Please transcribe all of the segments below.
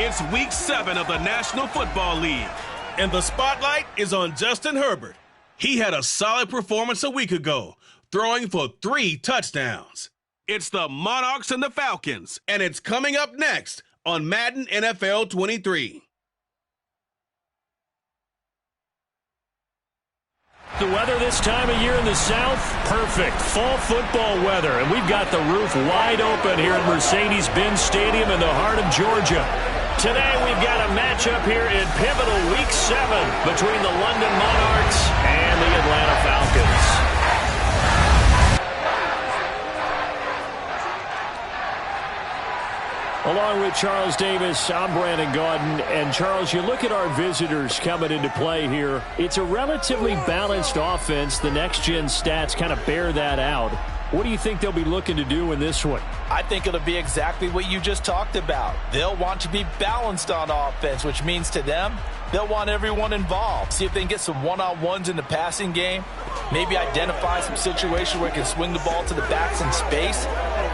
It's Week 7 of the National Football League, and the spotlight is on Justin Herbert. He had a solid performance a week ago, throwing for 3 touchdowns. It's the Monarchs and the Falcons, and it's coming up next on Madden NFL 23. The weather this time of year in the South, perfect. Fall football weather, and we've got the roof wide open here at Mercedes-Benz Stadium in the heart of Georgia. Today we've got a matchup here in pivotal Week 7 between the London Monarchs and the Atlanta Falcons. Along with Charles Davis, I'm Brandon Gaudin. And, Charles, you look at our visitors coming into play here. It's a relatively balanced offense. The next-gen stats kind of bear that out. What do you think they'll be looking to do in this one? I think it'll be exactly what you just talked about. They'll want to be balanced on offense, which means to them, they'll want everyone involved. See if they can get some one-on-ones in the passing game. Maybe identify some situations where they can swing the ball to the backs in space.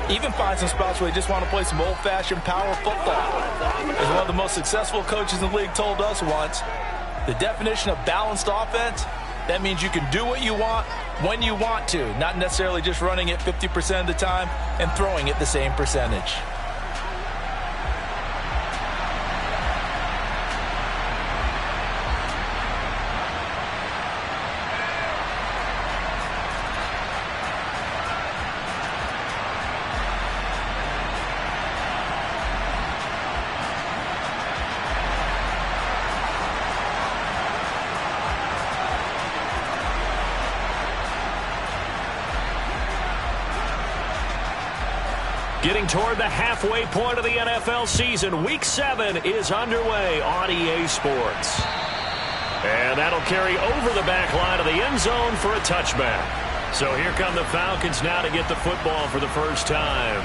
Even find some spots where they just want to play some old-fashioned power football. As one of the most successful coaches in the league told us once, the definition of balanced offense, that means you can do what you want when you want to, not necessarily just running it 50% of the time and throwing it the same percentage. Getting toward the halfway point of the NFL season, Week 7 is underway on EA Sports. And that'll carry over the back line of the end zone for a touchback. So here come the Falcons now to get the football for the first time.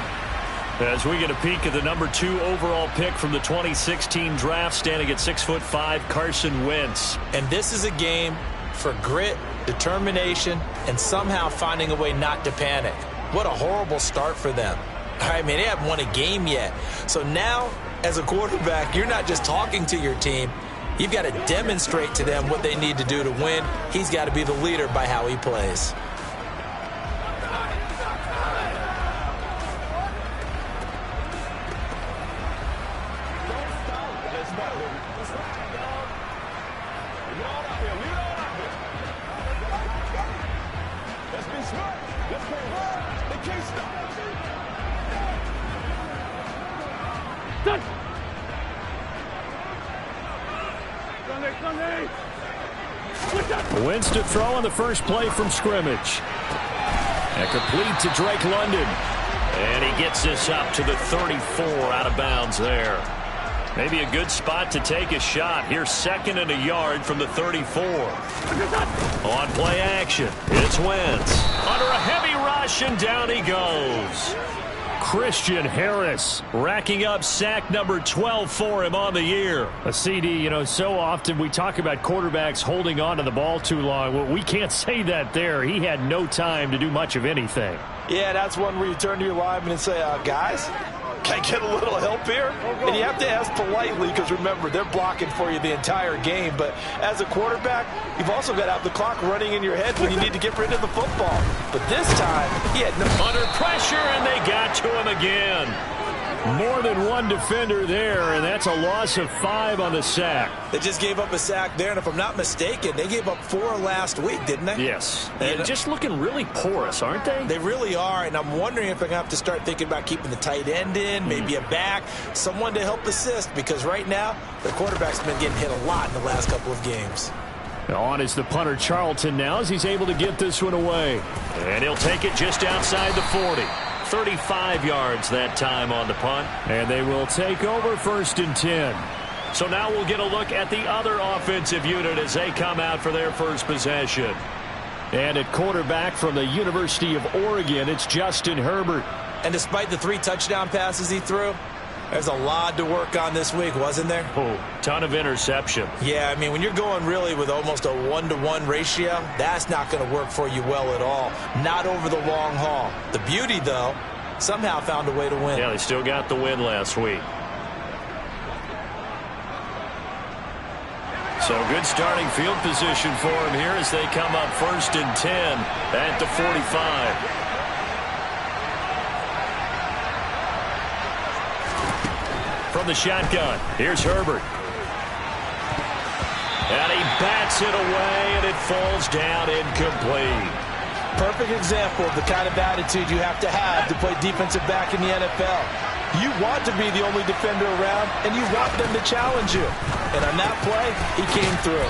As we get a peek at the number 2 overall pick from the 2016 draft, standing at 6'5", Carson Wentz. And this is a game for grit, determination, and somehow finding a way not to panic. What a horrible start for them. I mean, they haven't won a game yet. So now, as a quarterback, you're not just talking to your team. You've got to demonstrate to them what they need to do to win. He's got to be the leader by how he plays. Wentz to throw on the first play from scrimmage. And complete to Drake London. And he gets this up to the 34 out of bounds there. Maybe a good spot to take a shot. Here's 2nd and a yard from the 34. On play action, it's Wentz. Under a heavy rush, and down he goes. Christian Harris racking up sack number 12 for him on the year. A CD, you know, so often we talk about quarterbacks holding on to the ball too long. Well, we can't say that there. He had no time to do much of anything. Yeah, that's one where you turn to your lineman and say, guys, can I get a little help here? And you have to ask politely because, remember, they're blocking for you the entire game. But as a quarterback, you've also got to have the clock running in your head when you need to get rid of the football. But this time, he had no... Under pressure, and they got to him again. More than one defender there, and that's a loss of 5 on the sack. They just gave up a sack there, and if I'm not mistaken, they gave up 4 last week, didn't they? Yes. And just looking really porous, aren't they? They really are, and I'm wondering if they're going to have to start thinking about keeping the tight end in, maybe a back, someone to help assist, because right now, the quarterback's been getting hit a lot in the last couple of games. On is the punter Charlton now as he's able to get this one away. And he'll take it just outside the 40. 35 yards that time on the punt. And they will take over 1st and 10. So now we'll get a look at the other offensive unit as they come out for their first possession. And at quarterback from the University of Oregon, it's Justin Herbert. And despite the 3 touchdown passes he threw, there's a lot to work on this week, wasn't there? Oh, ton of interception. Yeah, I mean, when you're going really with almost a 1-to-1 ratio, that's not going to work for you well at all. Not over the long haul. The beauty, though, somehow found a way to win. Yeah, they still got the win last week. So good starting field position for him here as they come up 1st and 10 at the 45. From the shotgun, here's Herbert. And he bats it away, and it falls down incomplete. Perfect example of the kind of attitude you have to play defensive back in the NFL. You want to be the only defender around, and you want them to challenge you. And on that play, he came through.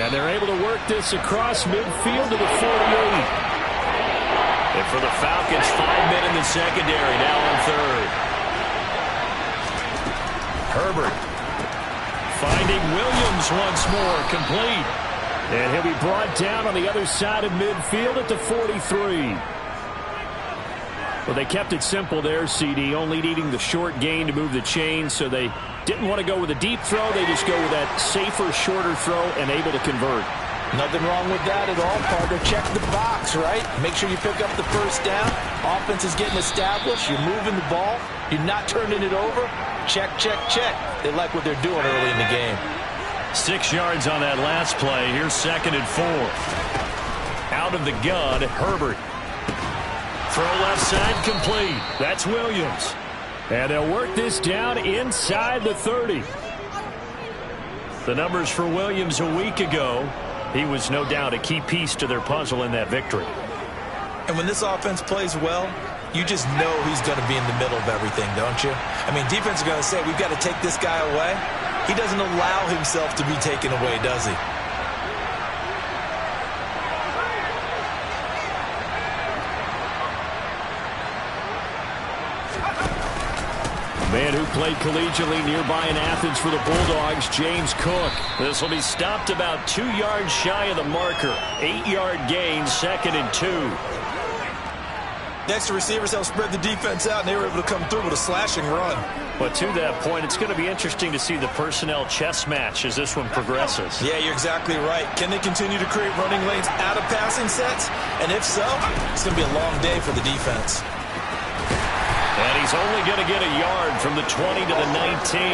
And they're able to work this across midfield to the 48. And for the Falcons, 5 men in the secondary, now on 3rd. Herbert finding Williams once more, complete. And he'll be brought down on the other side of midfield at the 43. Well, they kept it simple there, CD, only needing the short gain to move the chains, so they didn't want to go with a deep throw. They just go with that safer, shorter throw and able to convert. Nothing wrong with that at all, partner. Check the box, right? Make sure you pick up the first down. Offense is getting established. You're moving the ball. You're not turning it over. Check, check, check. They like what they're doing early in the game. 6 yards on that last play. Here's 2nd and 4. Out of the gun, Herbert. Throw left side complete. That's Williams. And they'll work this down inside the 30. The numbers for Williams a week ago. He was no doubt a key piece to their puzzle in that victory. And when this offense plays well, you just know he's going to be in the middle of everything, don't you? I mean, defense is going to say, we've got to take this guy away. He doesn't allow himself to be taken away, does he? Man who played collegiately nearby in Athens for the Bulldogs, James Cook. This will be stopped about 2 yards shy of the marker. 8-yard gain, 2nd and 2. The extra receivers helped spread the defense out, and they were able to come through with a slashing run. But to that point, it's going to be interesting to see the personnel chess match as this one progresses. Yeah, you're exactly right. Can they continue to create running lanes out of passing sets? And if so, it's going to be a long day for the defense. And he's only going to get a yard from the 20 to the 19.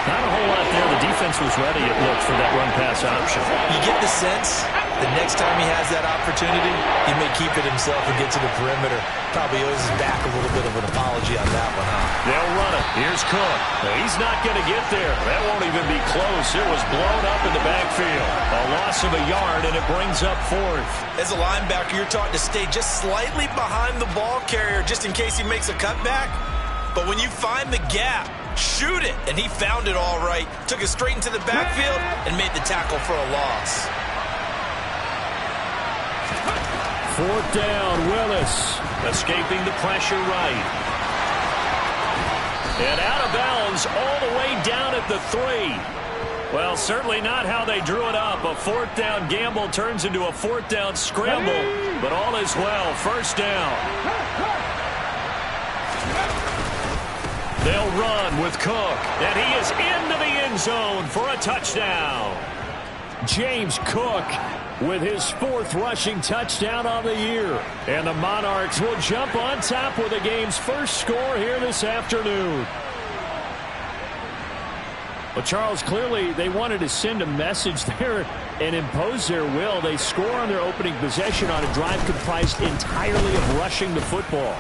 Not a whole lot there. The defense was ready, it looked, for that run-pass option. You get the sense the next time he has that opportunity, he may keep it himself and get to the perimeter. Probably owes his back a little bit of an apology on that one, huh? They'll run it. Here's Cook. He's not going to get there. That won't even be close. It was blown up in the backfield. A loss of a yard, and it brings up 4th. As a linebacker, you're taught to stay just slightly behind the ball carrier just in case he makes a cutback. But when you find the gap, shoot it. And he found it all right. Took it straight into the backfield and made the tackle for a loss. 4th down, Willis. Escaping the pressure right. And out of bounds all the way down at the 3. Well, certainly not how they drew it up. A 4th down gamble turns into a 4th down scramble. But all is well. 1st down. They'll run with Cook, and he is into the end zone for a touchdown. James Cook with his 4th rushing touchdown on the year. And the Monarchs will jump on top with the game's first score here this afternoon. Well, Charles, clearly they wanted to send a message there and impose their will. They score on their opening possession on a drive comprised entirely of rushing the football.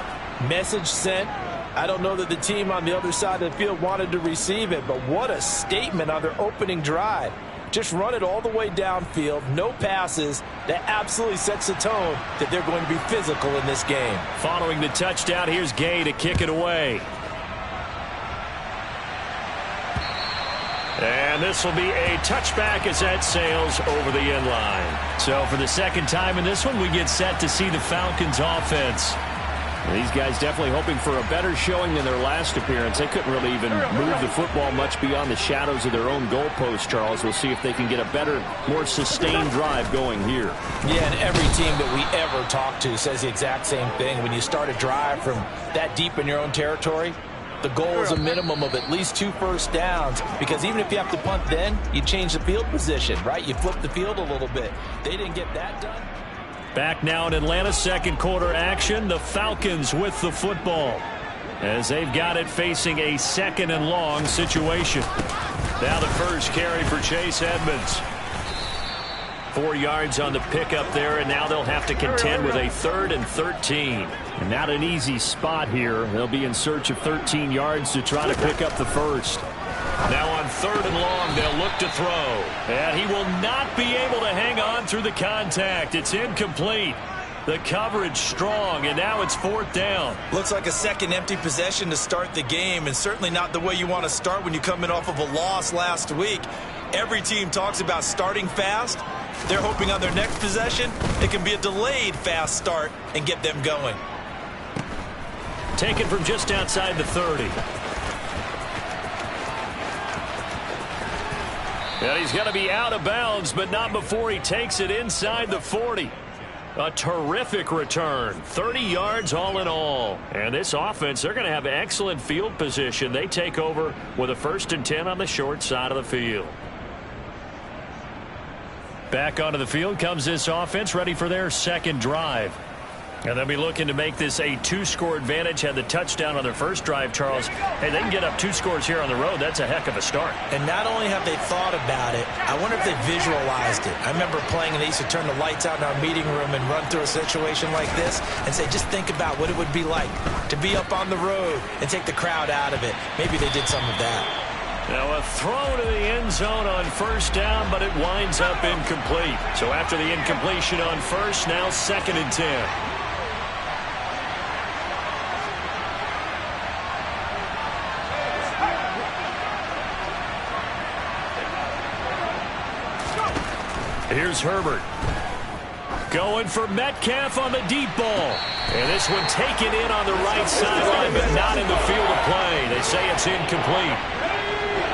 Message sent. I don't know that the team on the other side of the field wanted to receive it, but what a statement on their opening drive. Just run it all the way downfield, no passes. That absolutely sets the tone that they're going to be physical in this game. Following the touchdown, here's Gay to kick it away. And this will be a touchback as that sails over the end line. So for the 2nd time in this one, we get set to see the Falcons offense. These guys definitely hoping for a better showing than their last appearance. They couldn't really even move the football much beyond the shadows of their own goalpost, Charles. We'll see if they can get a better, more sustained drive going here. Yeah, and every team that we ever talk to says the exact same thing. When you start a drive from that deep in your own territory, the goal is a minimum of at least 2 first downs, because even if you have to punt then, you change the field position, right? You flip the field a little bit. They didn't get that done. Back now in Atlanta, 2nd quarter action. The Falcons with the football as they've got it facing a 2nd and long situation. Now the first carry for Chase Edmonds. 4 yards on the pickup there, and now they'll have to contend with a 3rd and 13. And not an easy spot here. They'll be in search of 13 yards to try to pick up the first. Now on 3rd and long, they'll look to throw. And he will not be able to hang on through the contact. It's incomplete. The coverage strong, and now it's 4th down. Looks like a second empty possession to start the game, and certainly not the way you want to start when you come in off of a loss last week. Every team talks about starting fast. They're hoping on their next possession it can be a delayed fast start and get them going. Taken from just outside the 30. And he's going to be out of bounds, but not before he takes it inside the 40. A terrific return. 30 yards all in all. And this offense, they're going to have excellent field position. They take over with a 1st and 10 on the short side of the field. Back onto the field comes this offense, ready for their second drive. And they'll be looking to make this a 2-score advantage. Had the touchdown on their first drive, Charles. Hey, they can get up 2 scores here on the road. That's a heck of a start. And not only have they thought about it, I wonder if they visualized it. I remember playing, and they used to turn the lights out in our meeting room and run through a situation like this and say, just think about what it would be like to be up on the road and take the crowd out of it. Maybe they did some of that. Now a throw to the end zone on 1st down, but it winds up incomplete. So after the incompletion on 1st, now 2nd and 10. Here's Herbert. Going for Metcalf on the deep ball. And this one taken in on the right sideline, but not in the field of play. They say it's incomplete.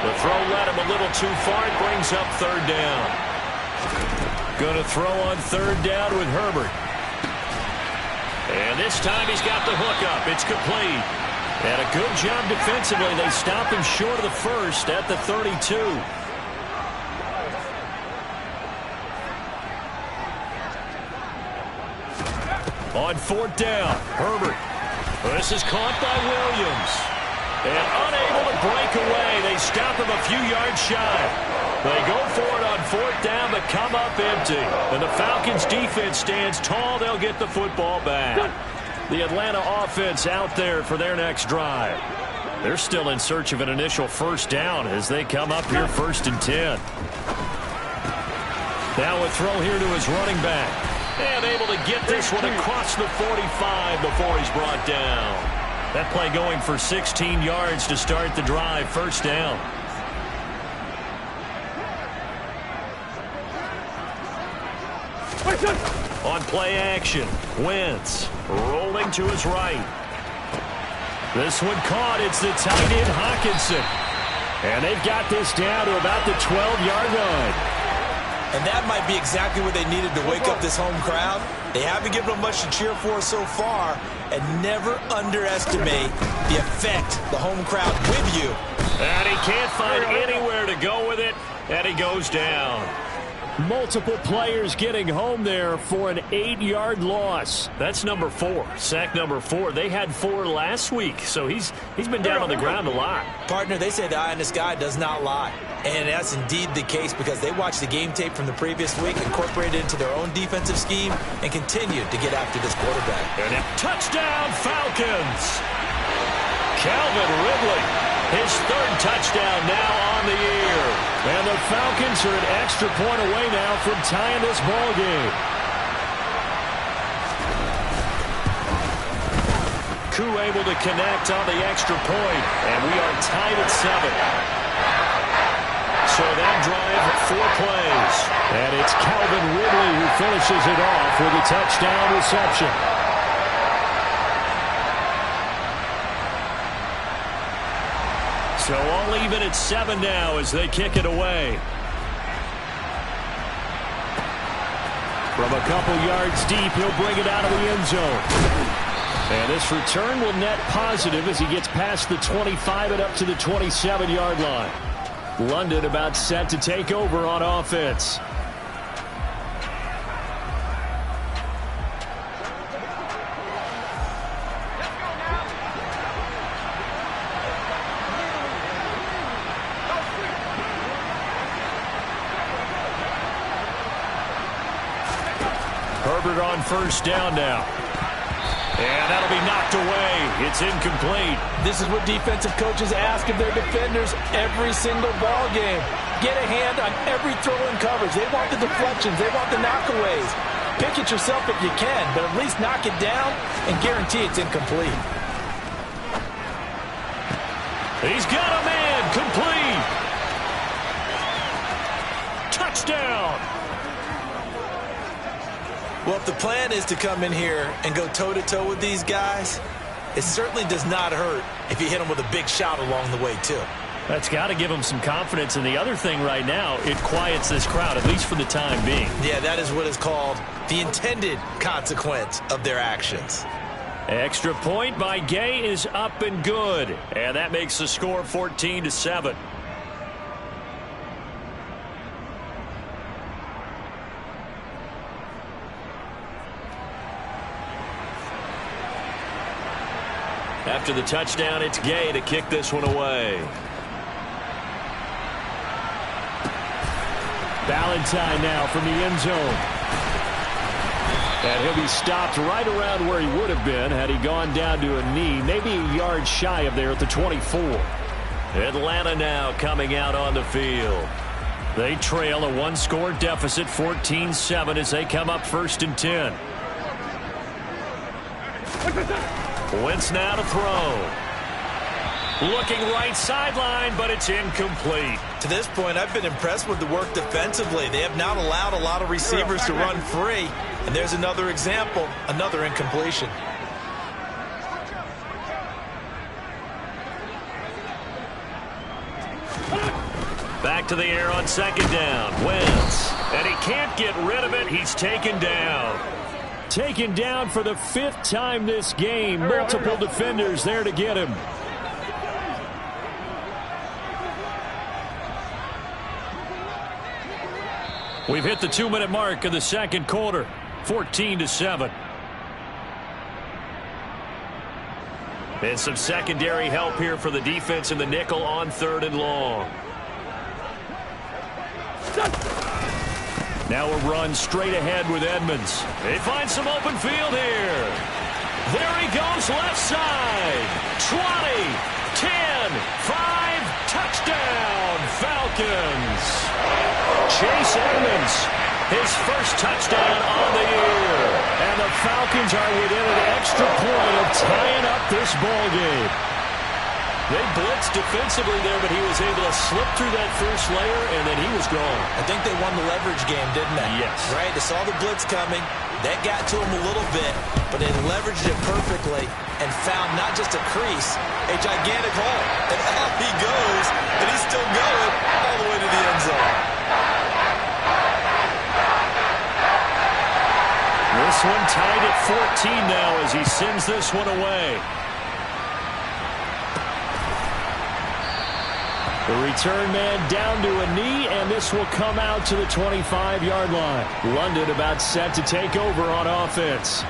The throw led him a little too far. It brings up 3rd down. Going to throw on 3rd down with Herbert. And this time he's got the hook up. It's complete. And a good job defensively. They stop him short of the first at the 32. On 4th down, Herbert. This is caught by Williams. And unable to break away. They stop him a few yards shy. They go for it on 4th down, but come up empty. And the Falcons' defense stands tall. They'll get the football back. The Atlanta offense out there for their next drive. They're still in search of an initial 1st down as they come up here 1st and 10. Now a throw here to his running back. And able to get this one across the 45 before he's brought down. That play going for 16 yards to start the drive. 1st down. On play action, Wentz rolling to his right. This one caught. It's the tight end Hawkinson. And they've got this down to about the 12-yard line. And that might be exactly what they needed to wake up this home crowd. They haven't given them much to cheer for so far. And never underestimate the effect the home crowd with you. And he can't find anywhere to go with it. And he goes down. Multiple players getting home there for an 8-yard loss. That's number 4. Sack number 4. They had 4 last week, so he's been down on the ground a lot. Partner, they say the eye in the sky does not lie. And that's indeed the case because they watched the game tape from the previous week, incorporated it into their own defensive scheme, and continued to get after this quarterback. And a touchdown, Falcons! Calvin Ridley, his 3rd touchdown now on the year. And the Falcons are an extra point away now from tying this ball game. Koo able to connect on the extra point, and we are tied at 7. So that drive, 4 plays. And it's Calvin Ridley who finishes it off with a touchdown reception. So all even at 7 now as they kick it away. From a couple yards deep, he'll bring it out of the end zone. And this return will net positive as he gets past the 25 and up to the 27-yard line. London about set to take over on offense. Herbert on first down now. And that'll be knocked away. It's incomplete. This is what defensive coaches ask of their defenders every single ball game. Get a hand on every throw in coverage. They want the deflections. They want the knockaways. Pick it yourself if you can, but at least knock it down and guarantee it's incomplete. He's got a man. Complete. Touchdown. Well, if the plan is to come in here and go toe-to-toe with these guys, it certainly does not hurt if you hit them with a big shot along the way, too. That's got to give them some confidence. And the other thing right now, it quiets this crowd, at least for the time being. Yeah, that is what is called the intended consequence of their actions. Extra point by Gay is up and good. And that makes the score 14-7. After the touchdown, it's Gay to kick this one away. Valentine now from the end zone. And he'll be stopped right around where he would have been had he gone down to a knee, maybe a yard shy of there at the 24. Atlanta now coming out on the field. They trail a one-score deficit, 14-7, as they come up 1st and 10. Wentz now to throw. Looking right sideline, but it's incomplete. To this point, I've been impressed with the work defensively. They have not allowed a lot of receivers to run free. And there's another example, another incompletion. Back to the air on 2nd down. Wentz. And he can't get rid of it. He's taken down. Taken down for the 5th time this game. Multiple defenders there to get him. We've hit the 2-minute mark of the 2nd quarter. 14-7. And some secondary help here for the defense in the nickel on 3rd and long. Now a run straight ahead with Edmonds. They find some open field here. There he goes left side. 20, 10, 5, touchdown, Falcons. Chase Edmonds, his first touchdown on the year. And the Falcons are within an extra point of tying up this ball game. They blitzed defensively there, but he was able to slip through that first layer, and then he was gone. I think they won the leverage game, didn't they? Yes. Right? They saw the blitz coming. That got to him a little bit, but they leveraged it perfectly and found not just a crease, a gigantic hole. And out he goes, and he's still going all the way to the end zone. This one tied at 14 now as he sends this one away. The return man down to a knee, and this will come out to the 25-yard line. London about set to take over on offense.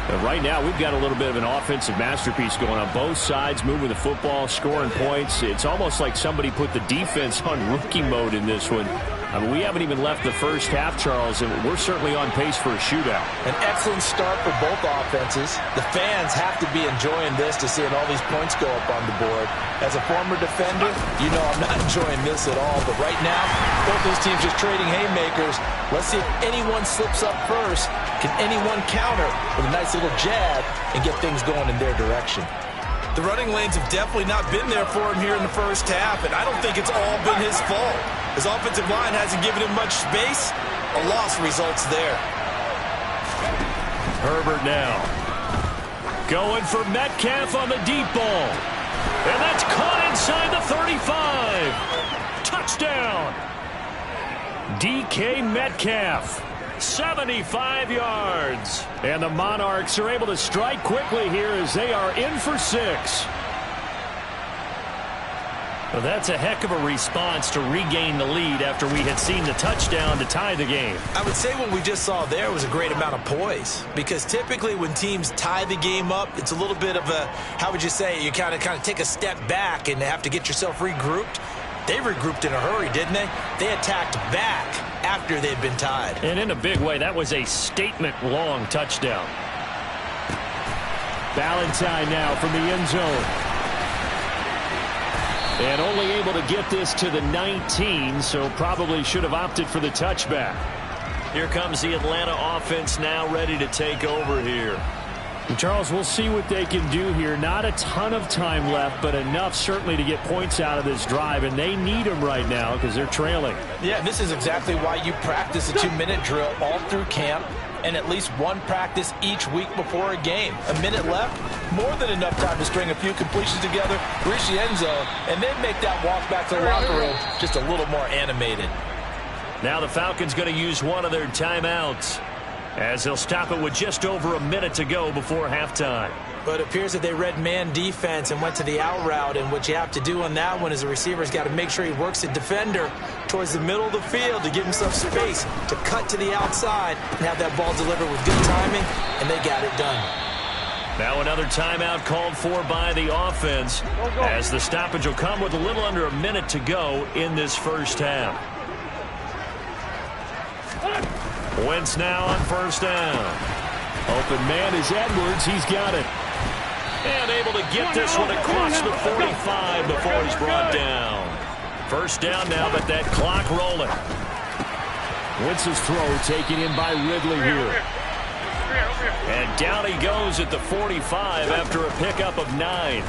But right now, we've got a little bit of an offensive masterpiece going on both sides, moving the football, scoring points. It's almost like somebody put the defense on rookie mode in this one. I mean, we haven't even left the first half, Charles, and we're certainly on pace for a shootout. An excellent start for both offenses. The fans have to be enjoying this to seeing all these points go up on the board. As a former defender, you know I'm not enjoying this at all. But right now, both these teams just trading haymakers. Let's see if anyone slips up first. Can anyone counter with a nice little jab and get things going in their direction? The running lanes have definitely not been there for him here in the first half, and I don't think it's all been his fault. His offensive line hasn't given him much space. A loss results there. Herbert now. Going for Metcalf on the deep ball. And that's caught inside the 35. Touchdown. DK Metcalf. 75 yards. And the Monarchs are able to strike quickly here as they are in for 6. Well, that's a heck of a response to regain the lead after we had seen the touchdown to tie the game. I would say what we just saw there was a great amount of poise, because typically when teams tie the game up, it's a little bit of a, how would you say, you kind of take a step back and have to get yourself regrouped. They regrouped in a hurry, didn't they? They attacked back after they'd been tied. And in a big way, that was a statement-long touchdown. Valentine now from the end zone. And only able to get this to the 19, so probably should have opted for the touchback. Here comes the Atlanta offense now ready to take over here. And Charles, we'll see what they can do here. Not a ton of time left, but enough certainly to get points out of this drive, and they need them right now because they're trailing. Yeah, this is exactly why you practice a 2-minute drill all through camp and at least one practice each week before a game. A minute left, more than enough time to string a few completions together, reach the end zone, and then make that walk back to the locker room just a little more animated. Now the Falcons going to use one of their timeouts as they'll stop it with just over a minute to go before halftime. But it appears that they read man defense and went to the out route, and what you have to do on that one is the receiver's got to make sure he works the defender towards the middle of the field to give himself space to cut to the outside and have that ball delivered with good timing, and they got it done. Now another timeout called for by the offense as the stoppage will come with a little under a minute to go in this first half. Wentz now on first down. Open man is Edwards. He's got it. And able to get this one across the 45 before he's brought down. First down now, but that clock rolling. Wentz's throw taken in by Ridley here. And down he goes at the 45 after a pickup of 9.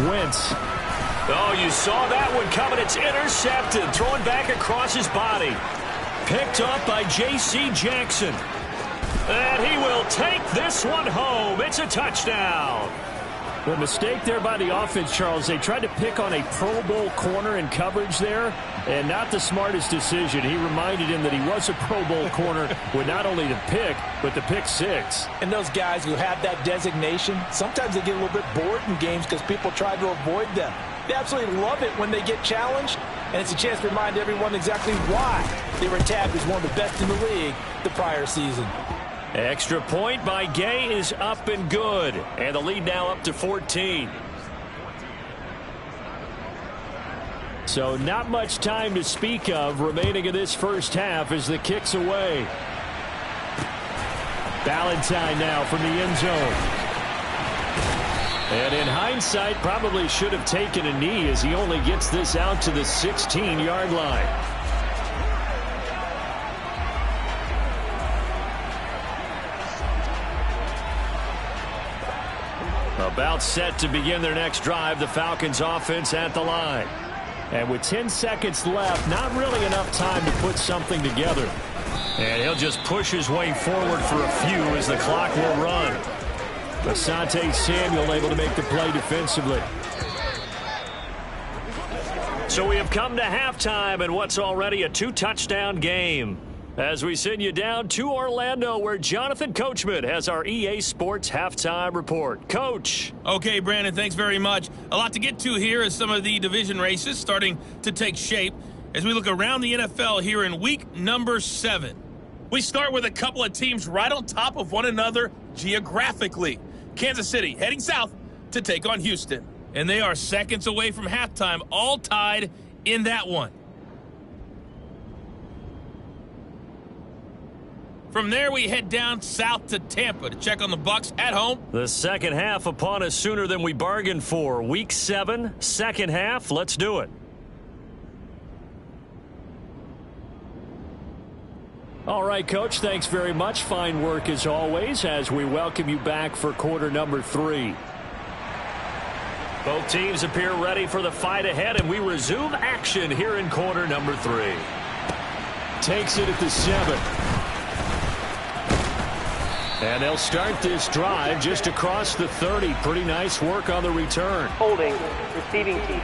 Wentz. Oh, you saw that one coming. It's intercepted. Thrown back across his body. Picked up by J.C. Jackson. And he will take this one home. It's a touchdown. The mistake there by the offense, Charles. They tried to pick on a Pro Bowl corner in coverage there, and not the smartest decision. He reminded him that he was a Pro Bowl corner with not only the pick, but the pick 6. And those guys who have that designation, sometimes they get a little bit bored in games because people try to avoid them. They absolutely love it when they get challenged, and it's a chance to remind everyone exactly why they were tabbed as one of the best in the league the prior season. Extra point by Gay is up and good. And the lead now up to 14. So not much time to speak of remaining in this first half as the kick's away. Valentine now from the end zone. And in hindsight, probably should have taken a knee as he only gets this out to the 16-yard line. About set to begin their next drive, the Falcons offense at the line. And with 10 seconds left, not really enough time to put something together. And he'll just push his way forward for a few as the clock will run. Asante Samuel able to make the play defensively. So we have come to halftime in what's already a 2-touchdown game. As we send you down to Orlando, where Jonathan Coachman has our EA Sports Halftime Report. Coach. Okay, Brandon, thanks very much. A lot to get to here as some of the division races starting to take shape as we look around the NFL here in week number 7. We start with a couple of teams right on top of one another geographically. Kansas City heading south to take on Houston. And they are seconds away from halftime, all tied in that one. From there, we head down south to Tampa to check on the Bucs at home. The second half upon us sooner than we bargained for. Week 7, second half. Let's do it. All right, Coach, thanks very much. Fine work as always as we welcome you back for quarter number 3. Both teams appear ready for the fight ahead, and we resume action here in quarter number 3. Takes it at the 7. And they'll start this drive just across the 30. Pretty nice work on the return. Holding, receiving team.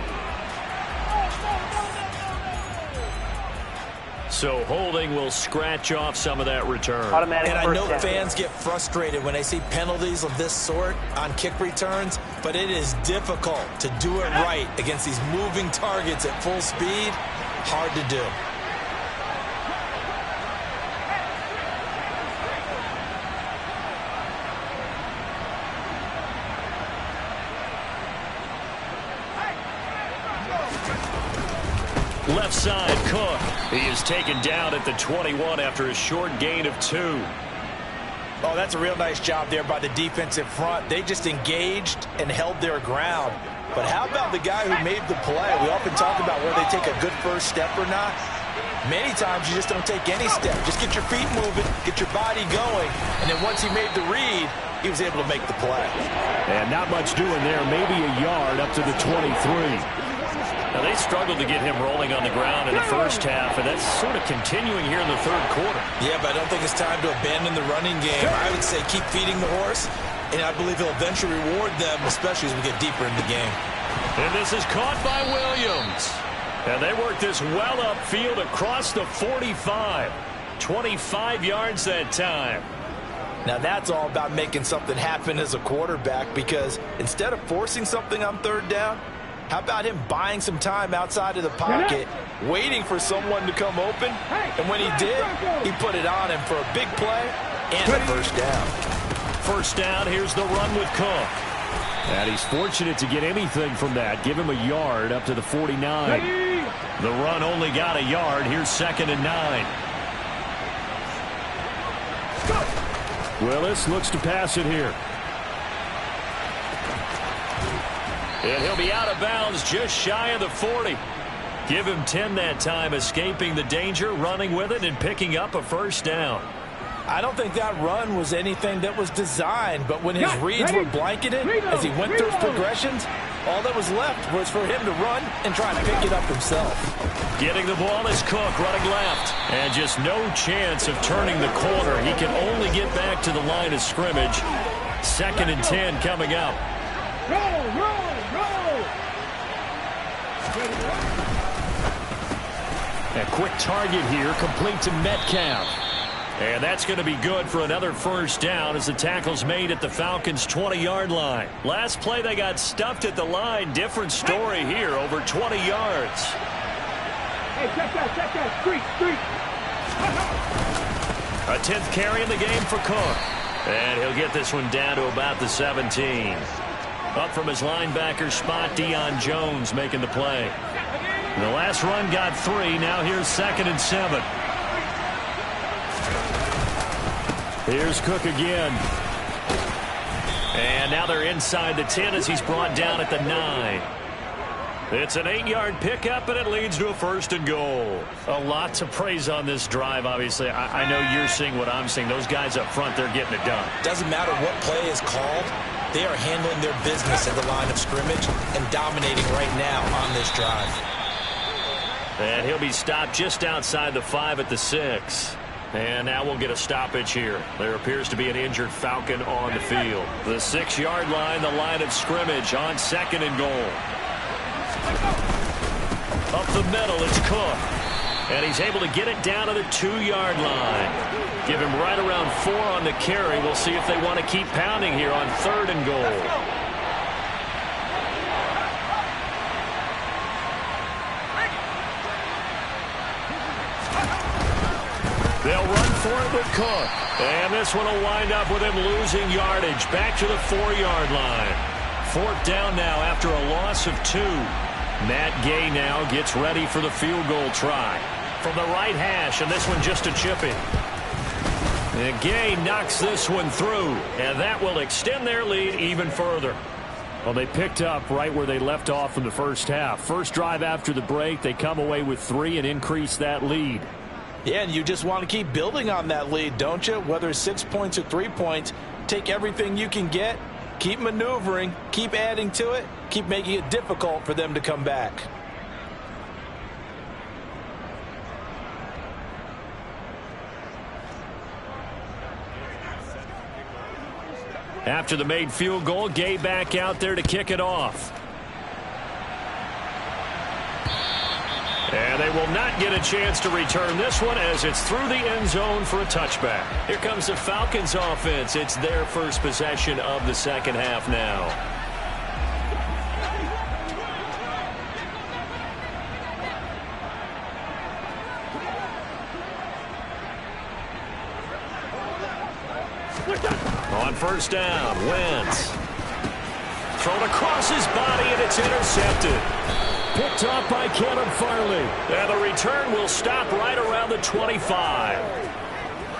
So holding will scratch off some of that return. Automatic And I know first down. fans get frustrated when they see penalties of this sort on kick returns, but it is difficult to do it right against these moving targets at full speed. Hard to do. Left side, Cook. He is taken down at the 21 after a short gain of 2. Oh, that's a real nice job there by the defensive front. They just engaged and held their ground. But how about the guy who made the play? We often talk about whether they take a good first step or not. Many times you just don't take any step. Just get your feet moving, get your body going, and then once he made the read, he was able to make the play. And not much doing there, maybe a yard up to the 23. Now, they struggled to get him rolling on the ground in the first half, and that's sort of continuing here in the third quarter. Yeah, but I don't think it's time to abandon the running game. I would say keep feeding the horse, and I believe he'll eventually reward them, especially as we get deeper in the game. And this is caught by Williams. And they work this well upfield across the 45. 25 yards that time. Now that's all about making something happen as a quarterback, because instead of forcing something on third down, how about him buying some time outside of the pocket, waiting for someone to come open, and when he did, he put it on him for a big play and a first down. First down, here's the run with Cook. And he's fortunate to get anything from that. Give him a yard up to the 49. The run only got a yard. Here's 2nd and 9. Willis looks to pass it here. And he'll be out of bounds just shy of the 40. Give him 10 that time, escaping the danger, running with it, and picking up a first down. I don't think that run was anything that was designed, but when his reads were blanketed, as he went through his progressions, all that was left was for him to run and try to pick it up himself. Getting the ball is Cook, running left. And just no chance of turning the corner. He can only get back to the line of scrimmage. 2nd and 10 coming up. A quick target here, complete to Metcalf. And that's going to be good for another first down as the tackle's made at the Falcons' 20-yard line. Last play, they got stuffed at the line. Different story here, over 20 yards. Hey, check that, street. A 10th carry in the game for Cook. And he'll get this one down to about the 17. Up from his linebacker spot, Deion Jones making the play. The last run got 3. Now here's 2nd and 7. Here's Cook again. And now they're inside the 10 as he's brought down at the 9. It's an 8-yard pickup, and it leads to a 1st and goal. A lot to praise on this drive, obviously. I know you're seeing what I'm seeing. Those guys up front, they're getting it done. Doesn't matter what play is called. They are handling their business at the line of scrimmage and dominating right now on this drive. And he'll be stopped just outside the 5 at the 6. And now we'll get a stoppage here. There appears to be an injured Falcon on the field. The 6-yard line, the line of scrimmage on 2nd and goal. Up the middle, it's Cook. And he's able to get it down to the 2-yard line. Give him right around 4 on the carry. We'll see if they want to keep pounding here on 3rd and goal. They'll run for it with Cook. And this one will wind up with him losing yardage. Back to the 4-yard line. 4th down now after a loss of 2. Matt Gay now gets ready for the field goal try. From the right hash, and this one just a chip in. And Gay knocks this one through. And that will extend their lead even further. Well, they picked up right where they left off in the first half. First drive after the break, they come away with 3 and increase that lead. Yeah, and you just want to keep building on that lead, don't you? Whether it's 6 points or 3 points, take everything you can get, keep maneuvering, keep adding to it, keep making it difficult for them to come back. After the made field goal, Gay back out there to kick it off. And they will not get a chance to return this one as it's through the end zone for a touchback. Here comes the Falcons offense. It's their first possession of the second half now. On first down, Wentz. Thrown across his body, and it's intercepted. Picked off by Caleb Farley. And the return will stop right around the 25.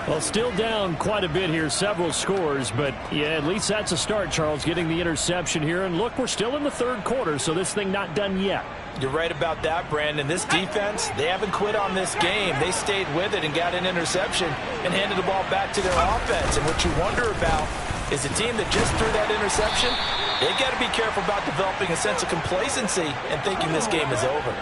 Well, still down quite a bit here, several scores, but yeah, at least that's a start, Charles, getting the interception here. And look, we're still in the third quarter, so this thing not done yet. You're right about that, Brandon. This defense, they haven't quit on this game. They stayed with it and got an interception and handed the ball back to their offense. And what you wonder about is a team that just threw that interception, they got to be careful about developing a sense of complacency and thinking this game is over.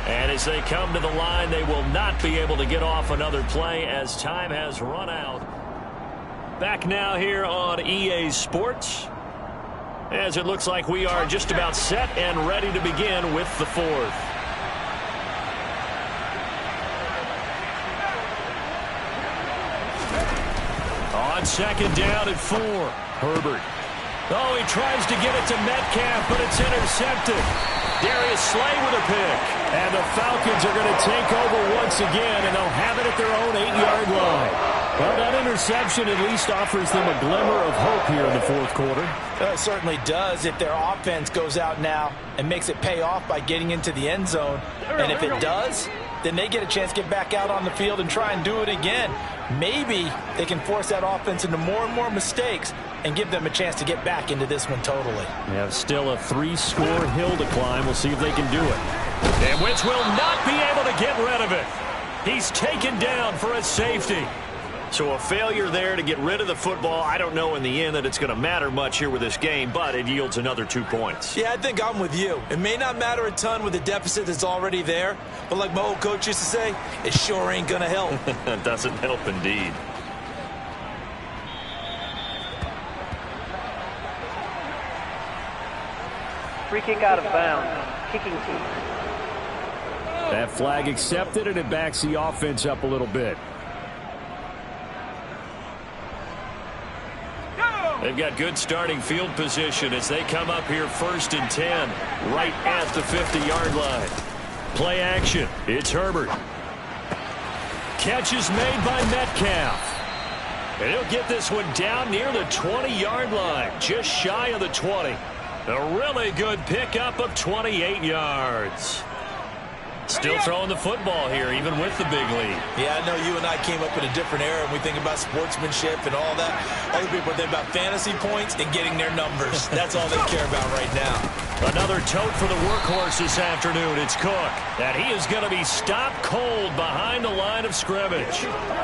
And as they come to the line, they will not be able to get off another play as time has run out. Back now here on EA Sports, as it looks like we are just about set and ready to begin with the fourth. On second down at 4, Herbert. Oh, he tries to get it to Metcalf, but it's intercepted. Darius Slay with a pick. And the Falcons are going to take over once again, and they'll have it at their own 8-yard line. Well, that interception at least offers them a glimmer of hope here in the fourth quarter. It certainly does if their offense goes out now and makes it pay off by getting into the end zone. And if it does, then they get a chance to get back out on the field and try and do it again. Maybe they can force that offense into more and more mistakes and give them a chance to get back into this one totally. They have still a 3-score hill to climb. We'll see if they can do it. And Wentz will not be able to get rid of it. He's taken down for a safety. So a failure there to get rid of the football. I don't know in the end that it's going to matter much here with this game, but it yields another 2 points. Yeah, I think I'm with you. It may not matter a ton with the deficit that's already there, but like my old coach used to say, it sure ain't going to help. It doesn't help indeed. Free kick out of bounds. Kicking team. That flag accepted, and it backs the offense up a little bit. They've got good starting field position as they come up here 1st and 10, right at the 50-yard line. Play action. It's Herbert. Catch is made by Metcalf. And he'll get this one down near the 20-yard line, just shy of the 20. A really good pickup of 28 yards. Still throwing the football here, even with the big lead. Yeah, I know you and I came up in a different era, and we think about sportsmanship and all that. Other people think about fantasy points and getting their numbers. That's all they care about right now. Another tote for the workhorse this afternoon. It's Cook. And he is going to be stopped cold behind the line of scrimmage.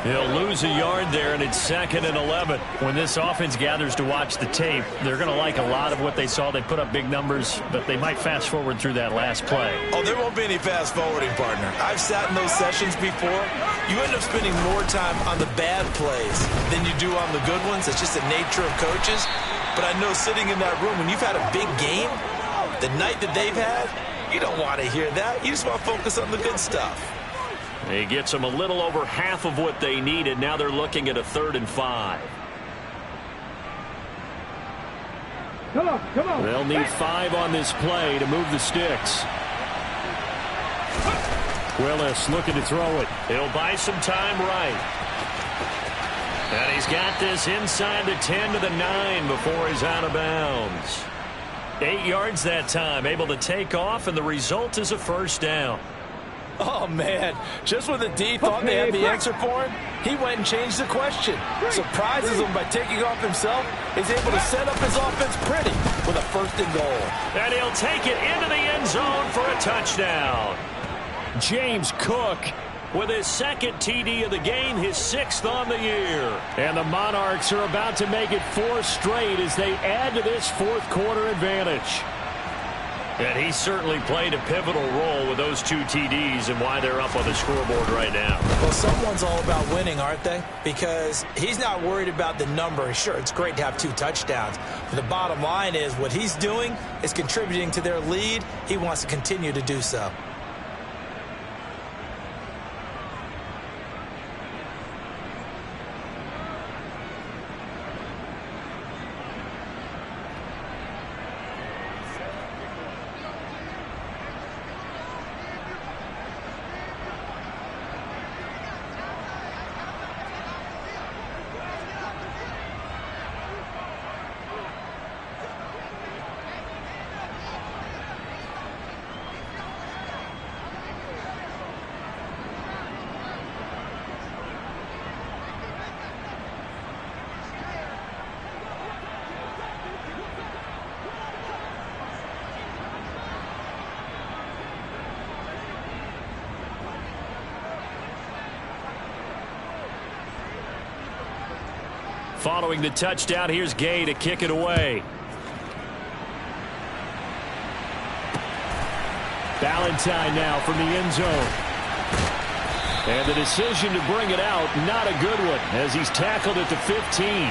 He'll lose a yard there, and it's 2nd and 11. When this offense gathers to watch the tape, they're going to like a lot of what they saw. They put up big numbers, but they might fast forward through that last play. Oh, there won't be any fast forwarding, partner. I've sat in those sessions before. You end up spending more time on the bad plays than you do on the good ones. It's just the nature of coaches. But I know sitting in that room, when you've had a big game, the night that they've had, you don't want to hear that. You just want to focus on the good stuff. He gets them a little over half of what they needed. Now they're looking at a 3rd and 5. Come on. They'll need 5 on this play to move the sticks. Willis looking to throw it. He'll buy some time right. And he's got this inside the 10 to the 9 before he's out of bounds. 8 yards that time, able to take off, and the result is a 1st down. Oh, man. Just when the D thought they had the answer for him, he went and changed the question. Surprises him by taking off himself. He's able to set up his offense pretty with a 1st and goal. And he'll take it into the end zone for a touchdown. James Cook with his 2nd TD of the game, his 6th on the year. And the Monarchs are about to make it 4 straight as they add to this 4th quarter advantage. And he certainly played a pivotal role with those 2 TDs and why they're up on the scoreboard right now. Well, someone's all about winning, aren't they? Because he's not worried about the number. Sure, it's great to have 2 touchdowns. But the bottom line is what he's doing is contributing to their lead. He wants to continue to do so. Following the touchdown, here's Gay to kick it away. Valentine now from the end zone. And the decision to bring it out, not a good one, as he's tackled at the 15.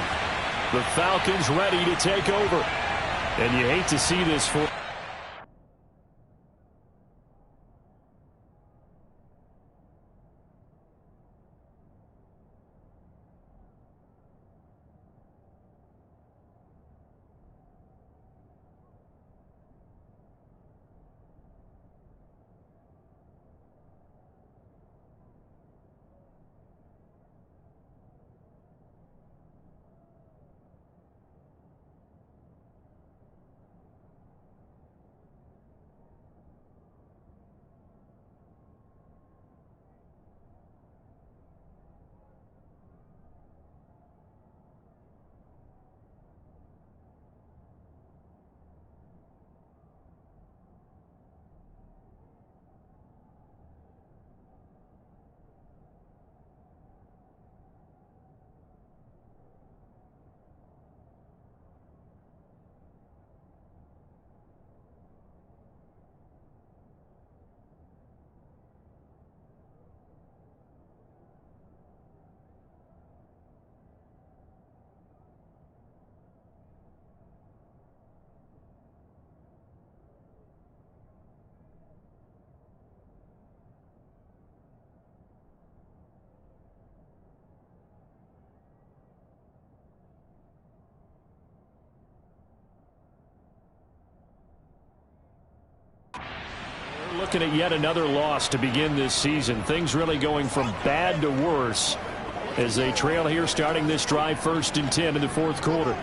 The Falcons ready to take over. And you hate to see this for... Looking at yet another loss to begin this season. Things really going from bad to worse as they trail here starting this drive 1st and 10 in the fourth quarter.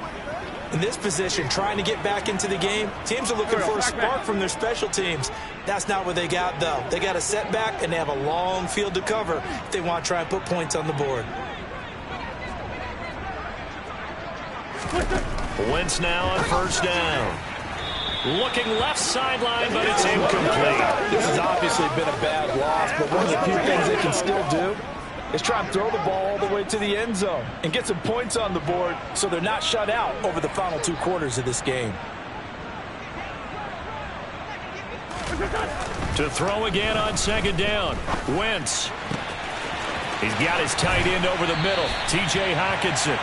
In this position, trying to get back into the game, teams are looking for a spark from their special teams. That's not what they got, though. They got a setback, and they have a long field to cover if they want to try and put points on the board. Wentz now on 1st down. Looking left sideline, but it's incomplete. This has obviously been a bad loss, but one of the few things they can still do is try and throw the ball all the way to the end zone and get some points on the board so they're not shut out over the final 2 quarters of this game. To throw again on 2nd down. Wentz. He's got his tight end over the middle, T.J. Hockenson.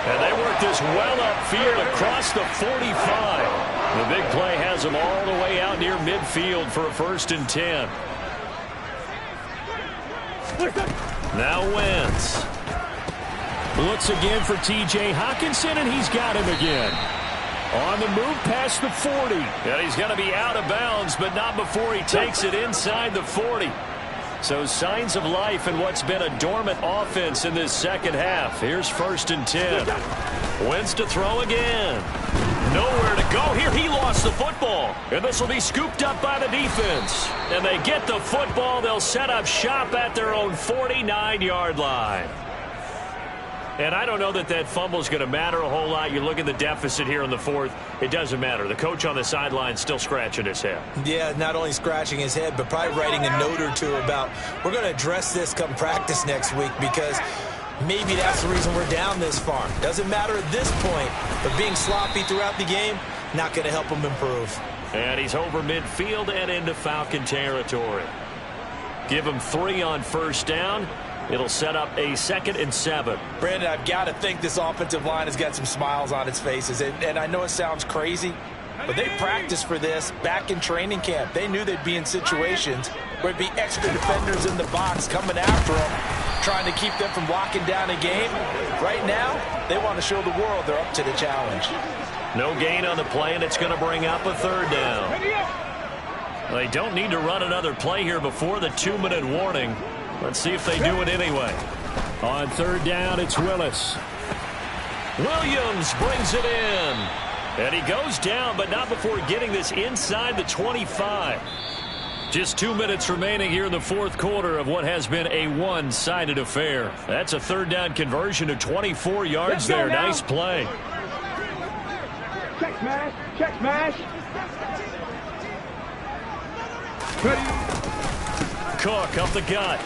And they work this well upfield across the 45. The big play has them all the way out near midfield for a 1st and 10. Now Wentz. Looks again for T.J. Hockenson, and he's got him again. On the move past the 40. And he's going to be out of bounds, but not before he takes it inside the 40. So signs of life in what's been a dormant offense in this second half. Here's 1st and 10. Wentz to throw again. Nowhere to go here. He lost the football. And this will be scooped up by the defense. And they get the football. They'll set up shop at their own 49-yard line. And I don't know that that fumble is going to matter a whole lot. You look at the deficit here in the 4th. It doesn't matter. The coach on the sideline is still scratching his head. Yeah, not only scratching his head, but probably writing a note or two about, we're going to address this come practice next week, because maybe that's the reason we're down this far. Doesn't matter at this point, but being sloppy throughout the game, not going to help him improve. And he's over midfield and into Falcon territory. Give him 3 on 1st down. It'll set up a 2nd and 7. Brandon, I've got to think this offensive line has got some smiles on its faces. And I know it sounds crazy, but they practiced for this back in training camp. They knew they'd be in situations where it'd be extra defenders in the box coming after them, trying to keep them from locking down a game. Right now, they want to show the world they're up to the challenge. No gain on the play, and it's going to bring up a 3rd down. They don't need to run another play here before the 2-minute warning. Let's see if they do it anyway. On 3rd down, it's Willis. Williams brings it in. And he goes down, but not before getting this inside the 25. Just 2 minutes remaining here in the 4th quarter of what has been a one-sided affair. That's a 3rd down conversion of 24 yards there. Nice play. Check smash. Check smash. Cook up the gut.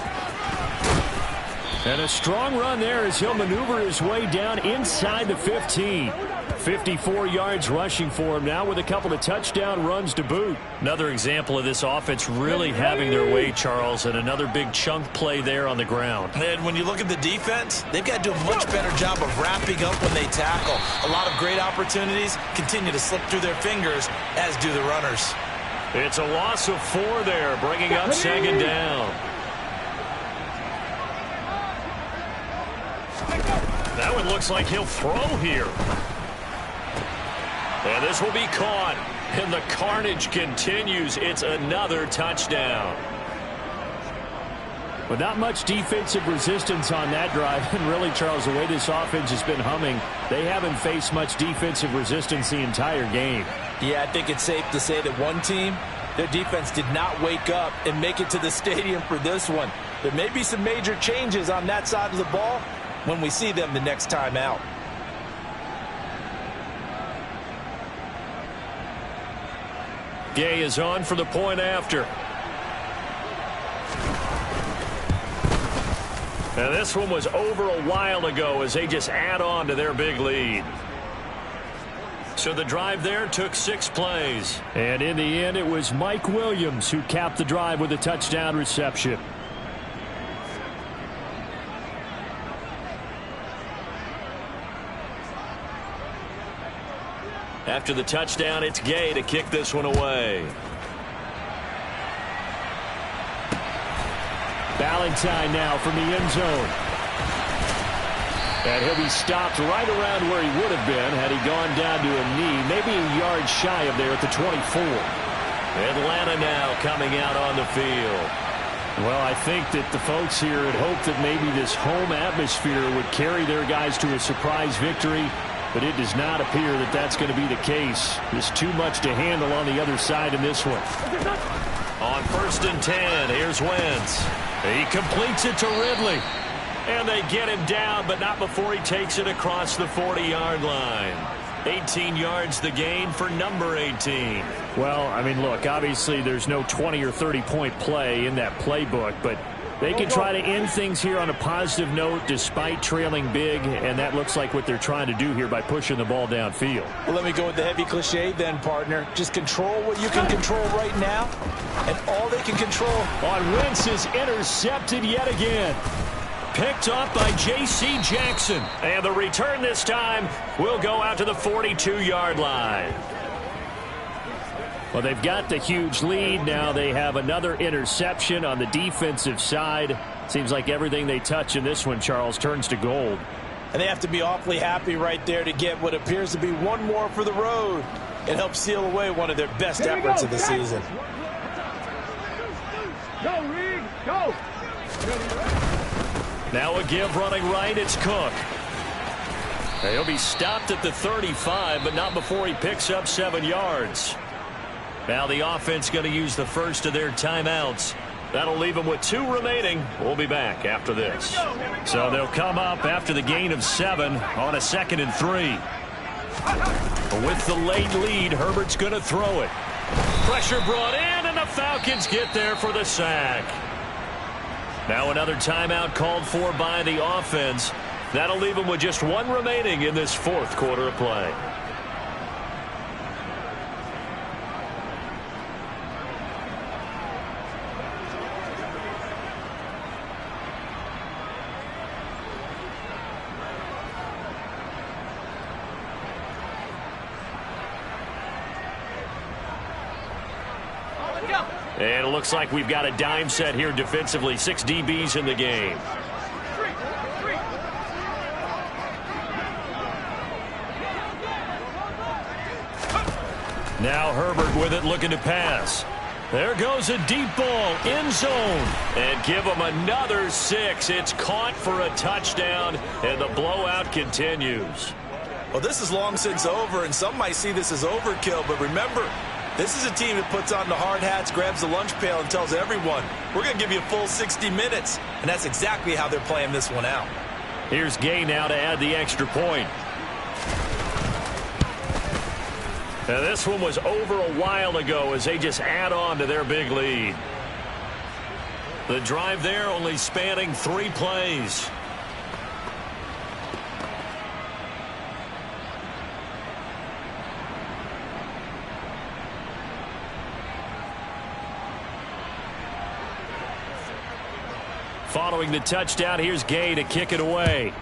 And a strong run there as he'll maneuver his way down inside the 15. 54 yards rushing for him now with a couple of touchdown runs to boot. Another example of this offense really having their way, Charles, and another big chunk play there on the ground. And when you look at the defense, they've got to do a much better job of wrapping up when they tackle. A lot of great opportunities continue to slip through their fingers, as do the runners. It's a loss of 4 there, bringing up second down. That one looks like he'll throw here. And this will be caught. And the carnage continues. It's another touchdown. But not much defensive resistance on that drive. And really, Charles, the way this offense has been humming, they haven't faced much defensive resistance the entire game. Yeah, I think it's safe to say that one team, their defense did not wake up and make it to the stadium for this one. There may be some major changes on that side of the ball when we see them the next time out. Gay is on for the point after. Now this one was over a while ago as they just add on to their big lead. So the drive there took 6 plays. And in the end, it was Mike Williams who capped the drive with a touchdown reception. After the touchdown, it's Gay to kick this one away. Valentine now from the end zone. And he'll be stopped right around where he would have been had he gone down to a knee, maybe a yard shy of there at the 24. Atlanta now coming out on the field. Well, I think that the folks here had hoped that maybe this home atmosphere would carry their guys to a surprise victory, but it does not appear that that's going to be the case. There's too much to handle on the other side in this one. On 1st and 10, here's Wentz. He completes it to Ridley. And they get him down, but not before he takes it across the 40-yard line. 18 yards the gain for number 18. Well, I mean, look, obviously there's no 20 or 30-point play in that playbook, but they can try to end things here on a positive note despite trailing big, and that looks like what they're trying to do here by pushing the ball downfield. Well, let me go with the heavy cliche then, partner. Just control what you can control right now, and all they can control. On Wentz is intercepted yet again. Picked off by J.C. Jackson. And the return this time will go out to the 42-yard line. Well, they've got the huge lead. Now they have another interception on the defensive side. Seems like everything they touch in this one, Charles, turns to gold. And they have to be awfully happy right there to get what appears to be one more for the road. It helps seal away one of their best efforts of the season. Go, Reed, go! Now a give running right, it's Cook. He'll be stopped at the 35, but not before he picks up 7 yards. Now the offense going to use the first of their timeouts. That'll leave them with 2 remaining. We'll be back after this. So they'll come up after the gain of 7 on a 2nd and 3. With the late lead, Herbert's going to throw it. Pressure brought in, and the Falcons get there for the sack. Now another timeout called for by the offense. That'll leave them with just 1 remaining in this 4th quarter of play. And it looks like we've got a dime set here defensively. 6 DBs in the game. Now Herbert with it, looking to pass. There goes a deep ball, end zone. And give him another 6. It's caught for a touchdown, and the blowout continues. Well, this is long since over, and some might see this as overkill, but remember, this is a team that puts on the hard hats, grabs the lunch pail, and tells everyone, we're going to give you a full 60 minutes. And that's exactly how they're playing this one out. Here's Gay now to add the extra point. Now this one was over a while ago as they just add on to their big lead. The drive there only spanning 3 plays. Following the touchdown, here's Gay to kick it away.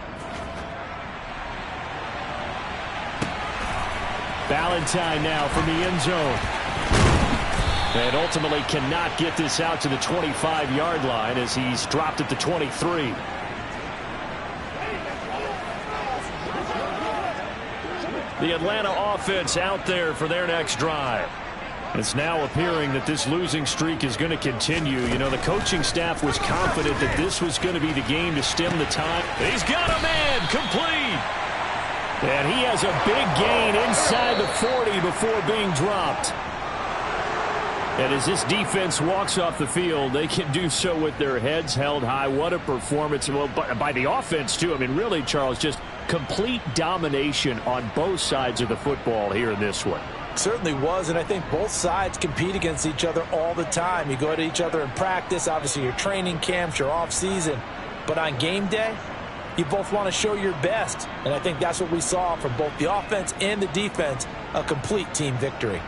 Valentine now from the end zone. And ultimately cannot get this out to the 25-yard line as he's dropped at the 23. The Atlanta offense out there for their next drive. It's now appearing that this losing streak is going to continue. You know, the coaching staff was confident that this was going to be the game to stem the tide. He's got a man complete. And he has a big gain inside the 40 before being dropped. And as this defense walks off the field, they can do so with their heads held high. What a performance. Well, by the offense, too. I mean, really, Charles, just complete domination on both sides of the football here in this one. Certainly was, and I think both sides compete against each other all the time. You go at each other in practice, obviously your training camps, your off-season. But on game day, you both want to show your best. And I think that's what we saw from both the offense and the defense, a complete team victory.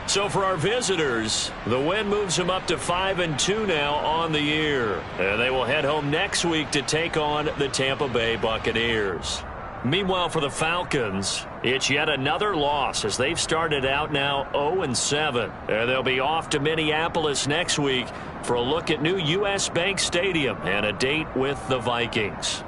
So for our visitors, the win moves them up to 5-2 now on the year. And they will head home next week to take on the Tampa Bay Buccaneers. Meanwhile, for the Falcons, it's yet another loss as they've started out now 0-7. And they'll be off to Minneapolis next week for a look at new U.S. Bank Stadium and a date with the Vikings.